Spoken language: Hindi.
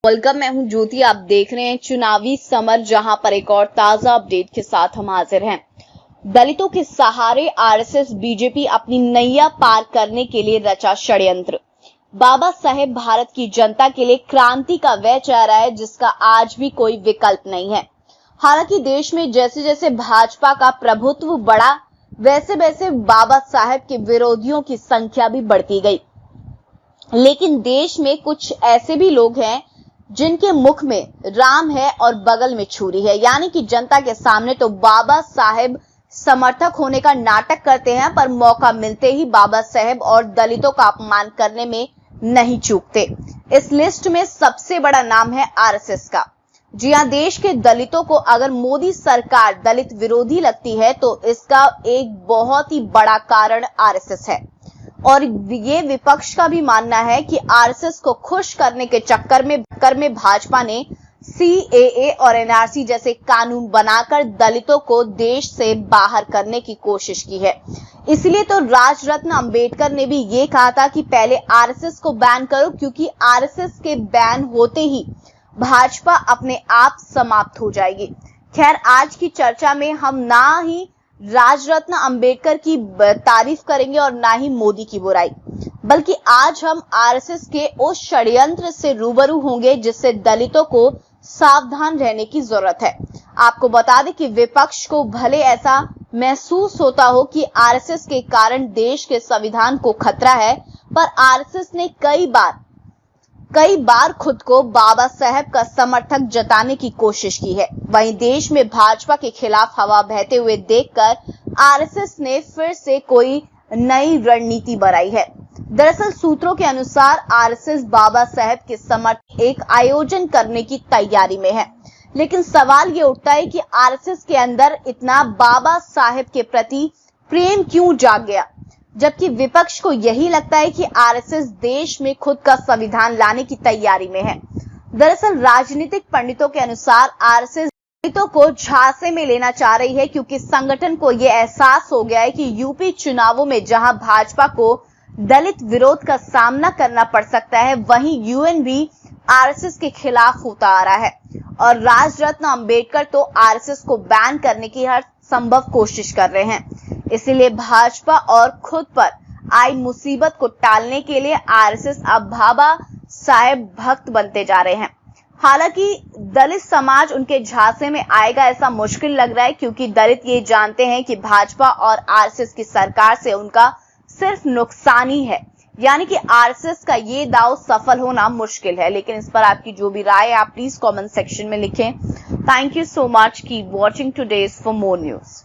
वेलकम, मैं हूं ज्योति। आप देख रहे हैं चुनावी समर, जहां पर एक और ताजा अपडेट के साथ हम हाजिर हैं। दलितों के सहारे आरएसएस बीजेपी अपनी नैया पार करने के लिए रचा षड्यंत्र। बाबा साहेब भारत की जनता के लिए क्रांति का वह चेहरा है जिसका आज भी कोई विकल्प नहीं है। हालांकि देश में जैसे जैसे भाजपा का प्रभुत्व बढ़ा, वैसे वैसे बाबा साहेब के विरोधियों की संख्या भी बढ़ती गई। लेकिन देश में कुछ ऐसे भी लोग हैं जिनके मुख में राम है और बगल में छुरी है, यानी कि जनता के सामने तो बाबा साहेब समर्थक होने का नाटक करते हैं, पर मौका मिलते ही बाबा साहेब और दलितों का अपमान करने में नहीं चूकते। इस लिस्ट में सबसे बड़ा नाम है आरएसएस का। जी हां, देश के दलितों को अगर मोदी सरकार दलित विरोधी लगती है तो इसका एक बहुत ही बड़ा कारण आरएसएस है। और ये विपक्ष का भी मानना है कि आरएसएस को खुश करने के चक्कर में भाजपा ने सीएए और एनआरसी जैसे कानून बनाकर दलितों को देश से बाहर करने की कोशिश की है। इसलिए तो राजरत्न अंबेडकर ने भी ये कहा था कि पहले आरएसएस को बैन करो, क्योंकि आरएसएस के बैन होते ही भाजपा अपने आप समाप्त हो जाएगी। खैर, आज की चर्चा में हम ना ही राजरत्न अंबेडकर की तारीफ करेंगे और ना ही मोदी की बुराई, बल्कि आज हम आरएसएस के उस षड्यंत्र से रूबरू होंगे जिससे दलितों को सावधान रहने की जरूरत है। आपको बता दें कि विपक्ष को भले ऐसा महसूस होता हो कि आरएसएस के कारण देश के संविधान को खतरा है, पर आरएसएस ने कई बार खुद को बाबा साहेब का समर्थक जताने की कोशिश की है। वहीं देश में भाजपा के खिलाफ हवा बहते हुए देखकर आरएसएस ने फिर से कोई नई रणनीति बनाई है। दरअसल सूत्रों के अनुसार आरएसएस बाबा साहेब के समर्थन एक आयोजन करने की तैयारी में है। लेकिन सवाल ये उठता है कि आरएसएस के अंदर इतना बाबा साहेब के प्रति प्रेम क्यों जाग गया, जबकि विपक्ष को यही लगता है कि आरएसएस देश में खुद का संविधान लाने की तैयारी में है। दरअसल राजनीतिक पंडितों के अनुसार आरएसएस दलितों को झांसे में लेना चाह रही है, क्योंकि संगठन को यह एहसास हो गया है कि यूपी चुनावों में जहां भाजपा को दलित विरोध का सामना करना पड़ सकता है, वहीं यूएन भी आरएसएस के खिलाफ होता आ रहा है। और राजरत्न अंबेडकर तो आरएसएस को बैन करने की हर संभव कोशिश कर रहे हैं। इसीलिए भाजपा और खुद पर आई मुसीबत को टालने के लिए आरएसएस अब बाबा साहेब भक्त बनते जा रहे हैं। हालांकि दलित समाज उनके झांसे में आएगा ऐसा मुश्किल लग रहा है, क्योंकि दलित ये जानते हैं कि भाजपा और आरएसएस की सरकार से उनका सिर्फ नुकसान ही है, यानी कि आरएसएस का ये दांव सफल होना मुश्किल है। लेकिन इस पर आपकी जो भी राय है आप प्लीज कमेंट सेक्शन में लिखें। Thank you so much, keep watching today's for more news.